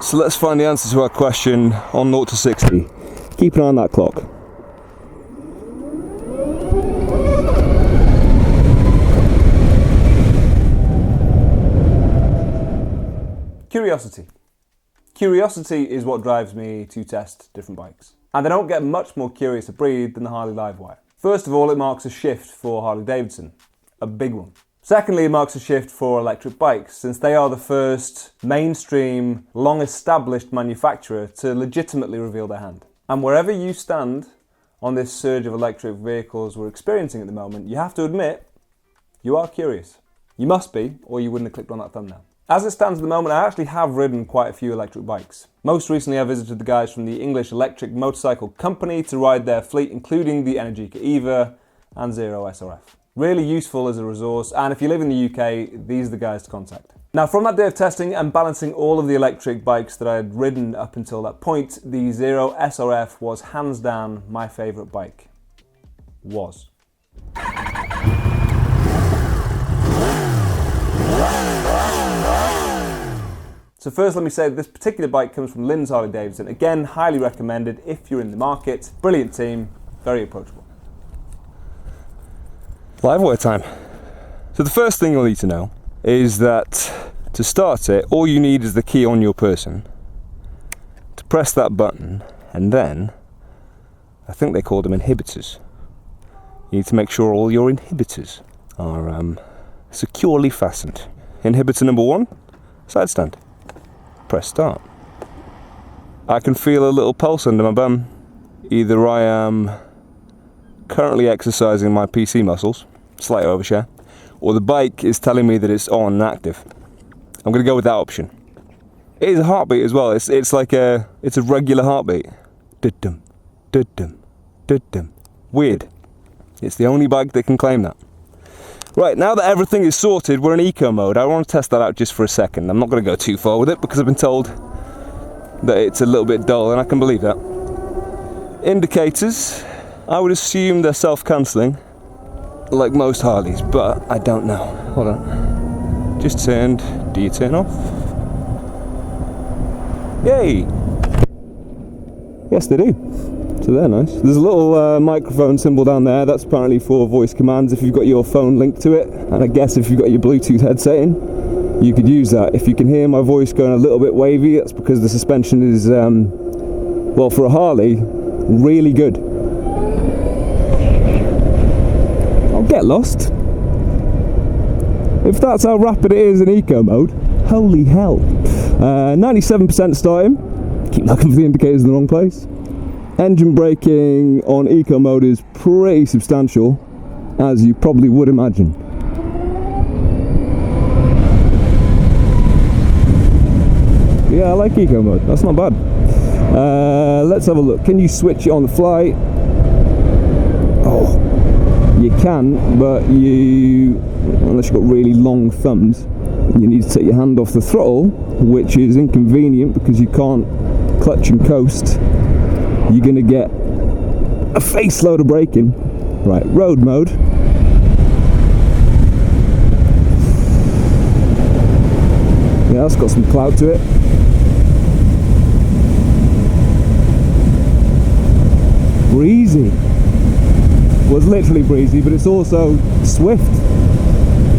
So let's find the answer to our question on 0 to 60. Keep an eye on that clock. Curiosity. Curiosity is what drives me to test different bikes. And I don't get much more curious a breed than the Harley Livewire. First of all, it marks a shift for Harley Davidson. A big one. Secondly, it marks a shift for electric bikes, since they are the first mainstream, long-established manufacturer to legitimately reveal their hand. And wherever you stand on this surge of electric vehicles we're experiencing at the moment, you have to admit, you are curious. You must be, or you wouldn't have clicked on that thumbnail. As it stands at the moment, I actually have ridden quite a few electric bikes. Most recently, I visited the guys from the English Electric Motorcycle Company to ride their fleet, including the Energika Eva and Zero SRF. Really useful as a resource, and if you live in the UK, these are the guys to contact. Now, from that day of testing and balancing all of the electric bikes that I had ridden up until that point, the Zero SRF was hands down my favourite bike. Was. So first, let me say that this particular bike comes from Lynn's Harley Davidson. Again, highly recommended if you're in the market. Brilliant team, very approachable. Livewire time. So the first thing you'll need to know is that to start it, all you need is the key on your person to press that button, and then I think they call them inhibitors. You need to make sure all your inhibitors are securely fastened. Inhibitor number 1, side stand. Press start. I can feel a little pulse under my bum. Either I am currently exercising my PC muscles, slight overshare, or the bike is telling me that it's on and active. I'm going to go with that option. It is a heartbeat as well. It's like it's a regular heartbeat. Dum dum dum. Weird. It's the only bike that can claim that. Right, now that everything is sorted, we're in eco mode. I want to test that out just for a second. I'm not going to go too far with it because I've been told that it's a little bit dull, and I can believe that. Indicators, I would assume they're self-cancelling, like most Harleys, but I don't know. Hold on. Just turned. Do you turn off? Yay! Yes, they do. So they're nice. There's a little microphone symbol down there. That's apparently for voice commands if you've got your phone linked to it. And I guess if you've got your Bluetooth headset in, you could use that. If you can hear my voice going a little bit wavy, that's because the suspension is, well, for a Harley, really good. I'll get lost. If that's how rapid it is in eco mode, holy hell. 97% starting. Keep looking for the indicators in the wrong place. Engine braking on eco mode is pretty substantial, as you probably would imagine. Yeah, I like eco mode, that's not bad. Let's have a look. Can you switch it on the fly? Oh, you can, but unless you've got really long thumbs, you need to take your hand off the throttle, which is inconvenient because you can't clutch and coast. You're going to get a face load of braking. Right, road mode. Yeah, that's got some clout to it. Breezy. Well, it's literally breezy, but it's also swift.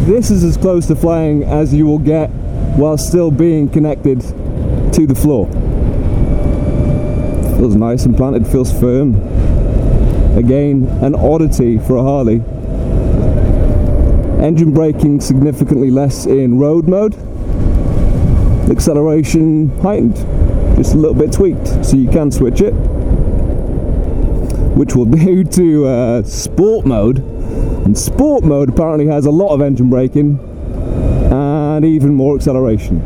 This is as close to flying as you will get while still being connected to the floor. Feels nice and planted, feels firm. Again, an oddity for a Harley. Engine braking significantly less in road mode. Acceleration heightened, just a little bit tweaked, so you can switch it. Which will do to sport mode. And sport mode apparently has a lot of engine braking and even more acceleration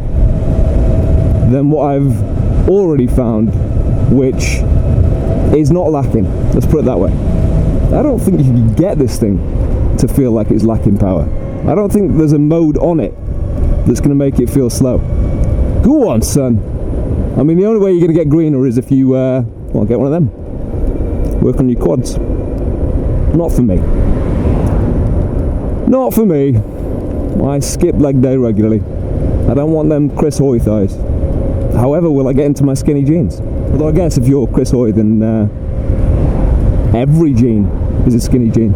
than what I've already found, which is not lacking. Let's put it that way. I don't think you can get this thing to feel like it's lacking power. I don't think there's a mode on it that's going to make it feel slow. Go on, son. I mean, the only way you're going to get greener is if you, well, get one of them. Work on your quads. Not for me. Not for me. I skip leg day regularly. I don't want them Chris Hoy thighs. However, will I get into my skinny jeans? Although I guess if you're Chris Hoy, then every jean is a skinny jean.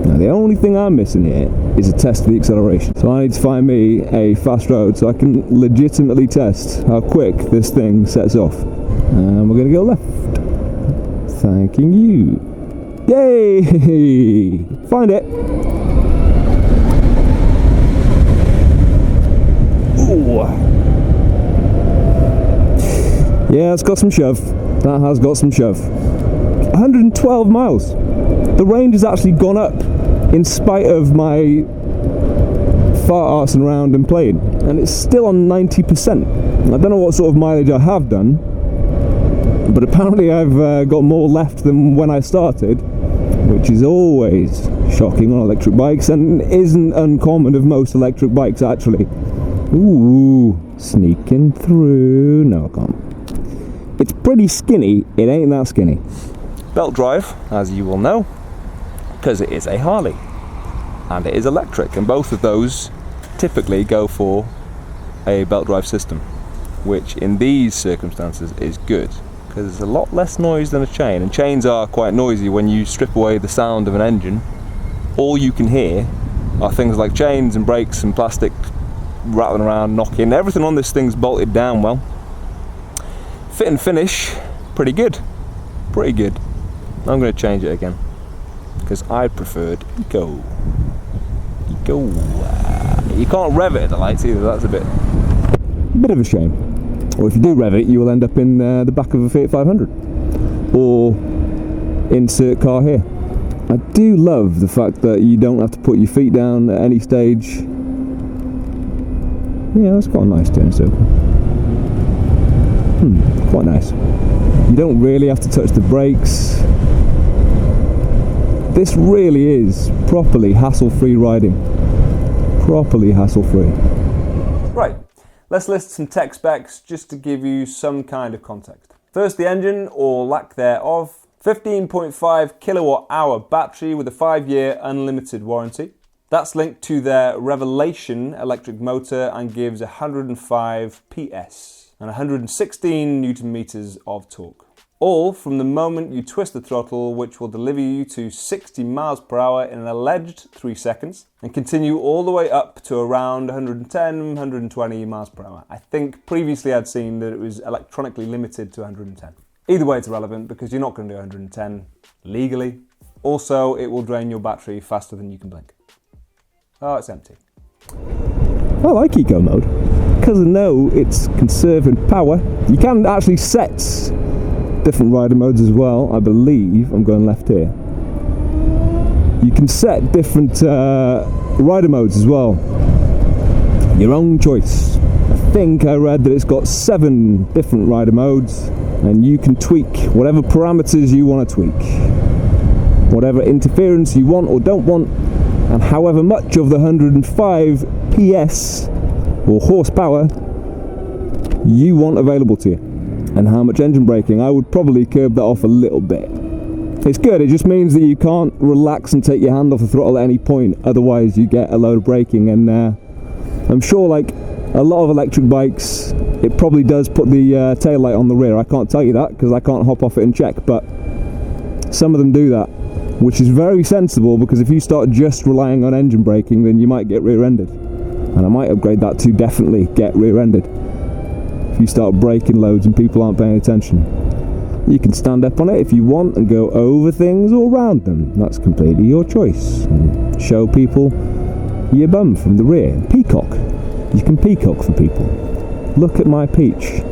Now the only thing I'm missing here is a test of the acceleration. So I need to find me a fast road so I can legitimately test how quick this thing sets off. And we're going to go left. Thanking you. Yay! Find it. Ooh. Yeah, it's got some shove. That has got some shove. 112 miles. The range has actually gone up in spite of my fart arsing around and playing, and it's still on 90%. I don't know what sort of mileage I have done, but apparently I've got more left than when I started, which is always shocking on electric bikes and isn't uncommon of most electric bikes actually. Ooh, sneaking through. No, I can't. It's pretty skinny, it ain't that skinny. Belt drive, as you will know, because it is a Harley and it is electric, and both of those typically go for a belt drive system, which in these circumstances is good because there's a lot less noise than a chain, and chains are quite noisy. When you strip away the sound of an engine, all you can hear are things like chains and brakes and plastic rattling around, knocking. Everything on this thing's bolted down well. Fit and finish, pretty good. Pretty good. I'm going to change it again because I preferred Eco. Eco. You can't rev it at the lights either, that's a bit of a shame. Or if you do rev it, you will end up in the back of a Fiat 500. Or insert car here. I do love the fact that you don't have to put your feet down at any stage. Yeah, that's quite a nice turn circle. Quite nice. You don't really have to touch the brakes. This really is properly hassle-free riding. Properly hassle-free. Right, let's list some tech specs just to give you some kind of context. First, the engine, or lack thereof. 15.5 kilowatt hour battery with a 5-year unlimited warranty. That's linked to their Revelation electric motor and gives 105 PS and 116 Newton meters of torque. All from the moment you twist the throttle, which will deliver you to 60 miles per hour in an alleged 3 seconds and continue all the way up to around 110, 120 miles per hour. I think previously I'd seen that it was electronically limited to 110. Either way, it's irrelevant because you're not going to do 110 legally. Also, it will drain your battery faster than you can blink. Oh, it's empty. I like eco mode because I know it's conserving power. You can actually set different rider modes as well. I believe I'm going left here. You can set different rider modes as well. Your own choice. I think I read that it's got 7 different rider modes, and you can tweak whatever parameters you want to tweak, whatever interference you want or don't want, and however much of the 105 PS or horsepower you want available to you, and how much engine braking. I would probably curb that off a little bit. It's good, it just means that you can't relax and take your hand off the throttle at any point, otherwise you get a load of braking. And I'm sure, like a lot of electric bikes, it probably does put the tail light on the rear. I can't tell you that because I can't hop off it and check, but some of them do that, which is very sensible, because if you start just relying on engine braking, then you might get rear-ended. And I might upgrade that to definitely get rear-ended. If you start braking loads and people aren't paying attention. You can stand up on it if you want and go over things or around them. That's completely your choice. And show people your bum from the rear. Peacock. You can peacock for people. Look at my peach.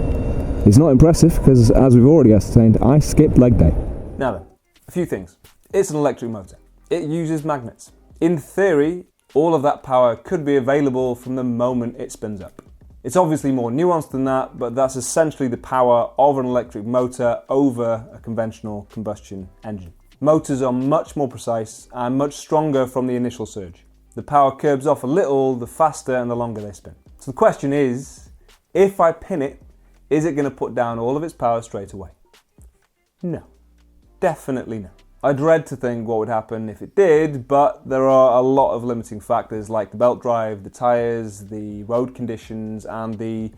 It's not impressive because, as we've already ascertained, I skipped leg day. Now then, a few things. It's an electric motor. It uses magnets. In theory, all of that power could be available from the moment it spins up. It's obviously more nuanced than that, but that's essentially the power of an electric motor over a conventional combustion engine. Motors are much more precise and much stronger from the initial surge. The power curbs off a little the faster and the longer they spin. So the question is, if I pin it, is it going to put down all of its power straight away? No. Definitely no. I dread to think what would happen if it did, but there are a lot of limiting factors like the belt drive, the tyres, the road conditions, and the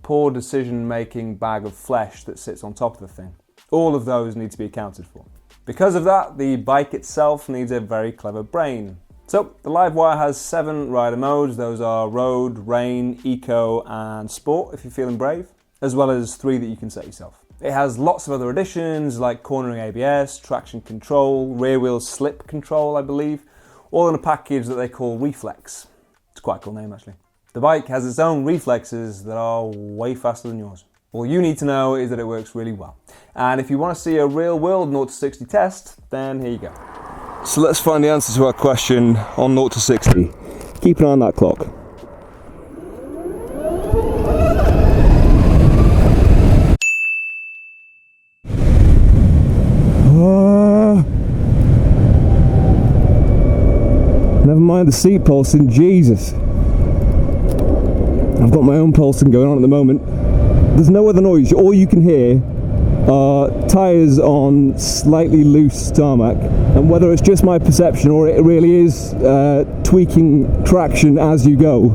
poor decision-making bag of flesh that sits on top of the thing. All of those need to be accounted for. Because of that, the bike itself needs a very clever brain. So, the Livewire has 7 rider modes. Those are Road, Rain, Eco, and Sport if you're feeling brave, as well as 3 that you can set yourself. It has lots of other additions like cornering ABS, traction control, rear wheel slip control, I believe, all in a package that they call Reflex. It's quite a cool name, actually. The bike has its own reflexes that are way faster than yours. All you need to know is that it works really well. And if you want to see a real-world 0 to 60 test, then here you go. So let's find the answer to our question on 0 to 60. Keep an eye on that clock. Never mind the seat pulsing, Jesus. I've got my own pulsing going on at the moment. There's no other noise. All you can hear are tyres on slightly loose tarmac, and whether it's just my perception or it really is tweaking traction as you go,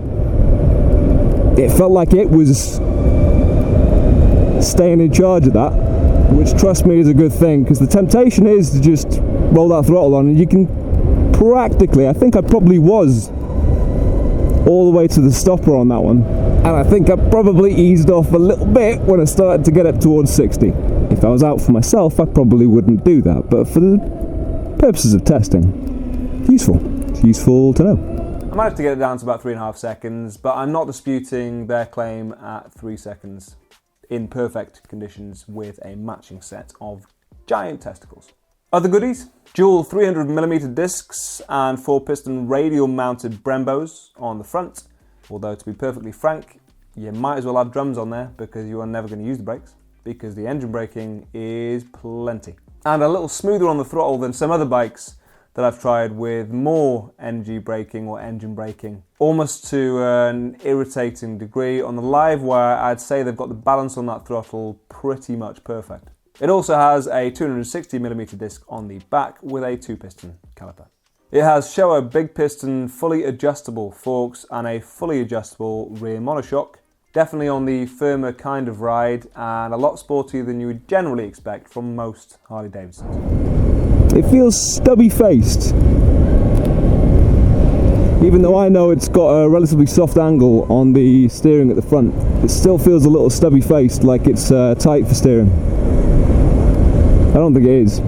it felt like it was staying in charge of that, which, trust me, is a good thing, because the temptation is to just roll that throttle on and you can practically, I think I probably was all the way to the stopper on that one, and I think I probably eased off a little bit when I started to get up towards 60. If I was out for myself, I probably wouldn't do that, but for the purposes of testing, it's useful. It's useful to know. I managed to get it down to about 3.5 seconds, but I'm not disputing their claim at 3 seconds in perfect conditions with a matching set of giant testicles. Other goodies: dual 300mm discs and 4-piston radial mounted Brembos on the front. Although, to be perfectly frank, you might as well have drums on there because you are never going to use the brakes, because the engine braking is plenty. And a little smoother on the throttle than some other bikes that I've tried with more NG braking or engine braking, almost to an irritating degree. On the Livewire, I'd say they've got the balance on that throttle pretty much perfect. It also has a 260mm disc on the back with a 2-piston caliper. It has Showa big piston fully adjustable forks and a fully adjustable rear monoshock. Definitely on the firmer kind of ride and a lot sportier than you would generally expect from most Harley Davidsons. It feels stubby-faced. Even though I know it's got a relatively soft angle on the steering at the front, it still feels a little stubby-faced, like it's tight for steering. I don't think it is.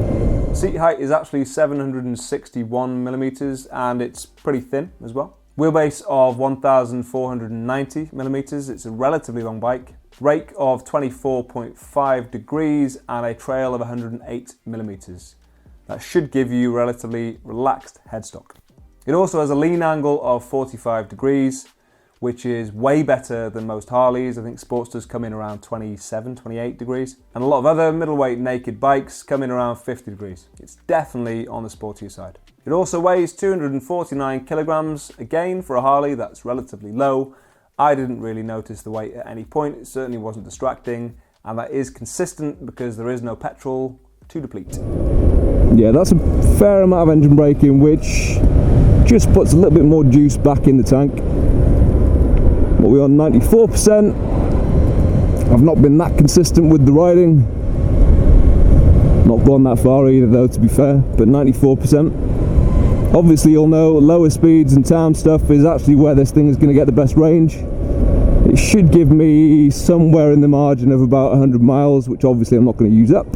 Seat height is actually 761mm and it's pretty thin as well. Wheelbase of 1490mm, it's a relatively long bike. Rake of 24.5 degrees and a trail of 108mm. That should give you relatively relaxed headstock. It also has a lean angle of 45 degrees, which is way better than most Harleys. I think Sportsters come in around 27, 28 degrees. And a lot of other middleweight naked bikes come in around 50 degrees. It's definitely on the sportier side. It also weighs 249 kilograms. Again, for a Harley, that's relatively low. I didn't really notice the weight at any point. It certainly wasn't distracting. And that is consistent because there is no petrol to deplete. Yeah, that's a fair amount of engine braking, which just puts a little bit more juice back in the tank. But we're on 94%. I've not been that consistent with the riding. Not gone that far either though, to be fair, but 94%. Obviously you'll know lower speeds and town stuff is actually where this thing is going to get the best range. It should give me somewhere in the margin of about 100 miles, which obviously I'm not going to use up.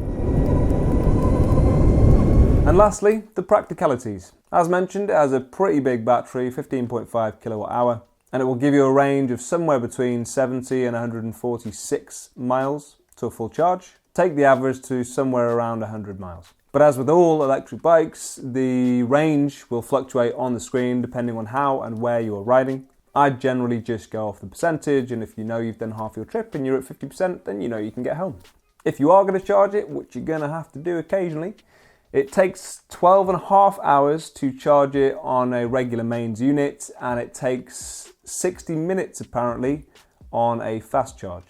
And lastly, the practicalities. As mentioned, it has a pretty big battery, 15.5 kilowatt hour, and it will give you a range of somewhere between 70 and 146 miles to a full charge. Take the average to somewhere around 100 miles. But as with all electric bikes, the range will fluctuate on the screen depending on how and where you are riding. I generally just go off the percentage, and if you know you've done half your trip and you're at 50%, then you know you can get home. If you are going to charge it, which you're going to have to do occasionally, it takes 12.5 hours to charge it on a regular mains unit, and it takes 60 minutes apparently on a fast charge.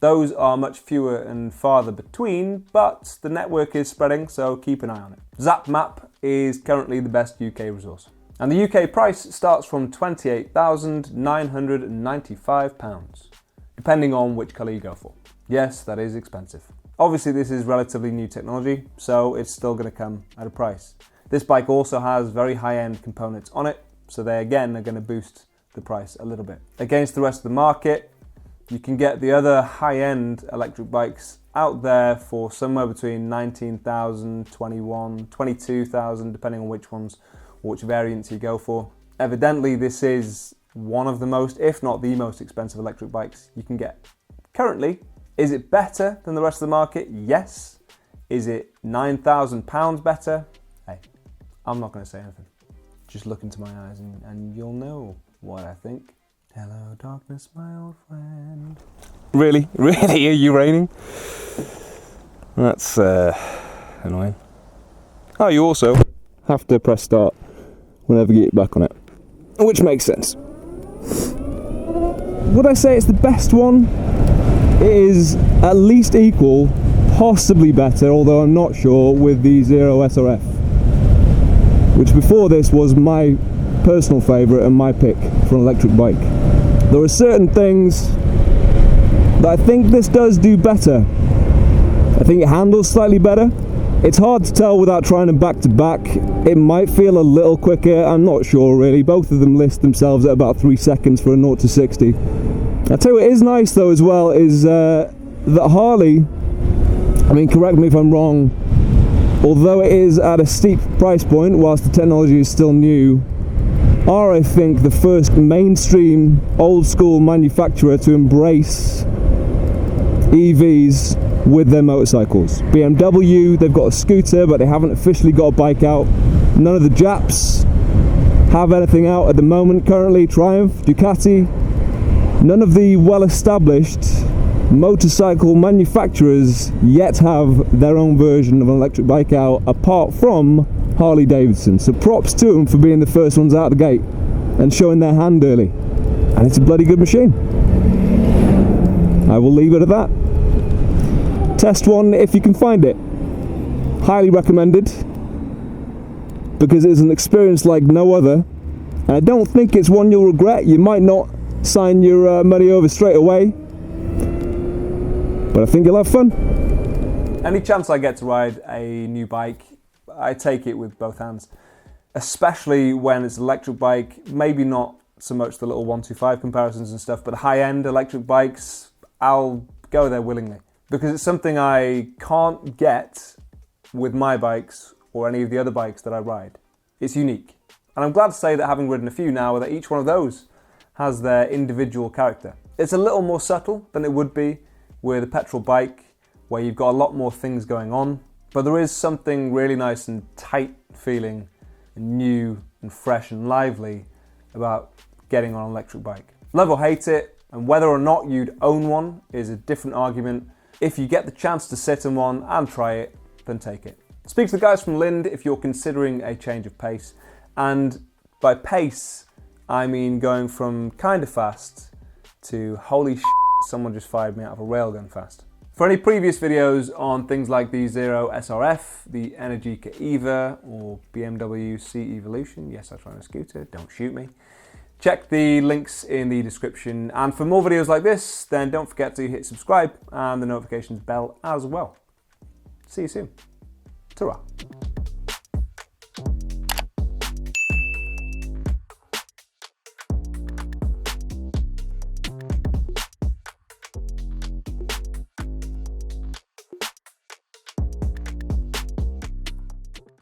Those are much fewer and farther between, but the network is spreading, so keep an eye on it. ZapMap is currently the best UK resource. And the UK price starts from £28,995. depending on which colour you go for. Yes, that is expensive. Obviously this is relatively new technology, so it's still going to come at a price. This bike also has very high-end components on it, so they again are going to boost the price a little bit. Against the rest of the market, you can get the other high-end electric bikes out there for somewhere between 19,000, 21, 22,000, depending on which variants you go for. Evidently, this is one of the most, if not the most expensive electric bikes you can get. Currently, is it better than the rest of the market? Yes. Is it £9,000 better? Hey, I'm not going to say anything. Just look into my eyes and you'll know what I think. Hello, darkness, my old friend. Really? Really? Are you raining? That's annoying. Oh, you also have to press start whenever you get back on it, which makes sense. Would I say it's the best one? It is at least equal, possibly better, although I'm not sure, with the Zero SRF, which before this was my personal favourite and my pick for an electric bike. There are certain things that I think this does do better. I think it handles slightly better. It's hard to tell without trying them back to back. It might feel a little quicker, I'm not sure really. Both of them list themselves at about 3 seconds for a 0 to 60. I'll tell you what is nice though as well is that Harley, I mean correct me if I'm wrong, although it is at a steep price point whilst the technology is still new, are I think the first mainstream old school manufacturer to embrace EVs with their motorcycles. BMW, they've got a scooter but they haven't officially got a bike out. None of the Japs have anything out at the moment currently. Triumph, Ducati, none of the well-established motorcycle manufacturers yet have their own version of an electric bike out apart from Harley Davidson. So props to them for being the first ones out of the gate and showing their hand early. And it's a bloody good machine. I will leave it at that. Test one if you can find it. Highly recommended because it's an experience like no other. And I don't think it's one you'll regret. You might not sign your money over straight away, but I think you'll have fun. Any chance I get to ride a new bike, I take it with both hands. Especially when it's an electric bike, maybe not so much the little 125 comparisons and stuff, but high-end electric bikes, I'll go there willingly. Because it's something I can't get with my bikes or any of the other bikes that I ride. It's unique. And I'm glad to say that having ridden a few now, that each one of those has their individual character. It's a little more subtle than it would be with a petrol bike, where you've got a lot more things going on, but there is something really nice and tight feeling, and new and fresh and lively about getting on an electric bike. Love or hate it, and whether or not you'd own one is a different argument. If you get the chance to sit in one and try it, then take it. Speak to the guys from Lind if you're considering a change of pace, and by pace, I mean going from kind of fast to holy shit, someone just fired me out of a railgun fast. For any previous videos on things like the Zero SRF, the Energika Eva, or BMW C Evolution, yes, I ride a scooter, don't shoot me, check the links in the description. And for more videos like this, then don't forget to hit subscribe and the notifications bell as well. See you soon. Ta-ra.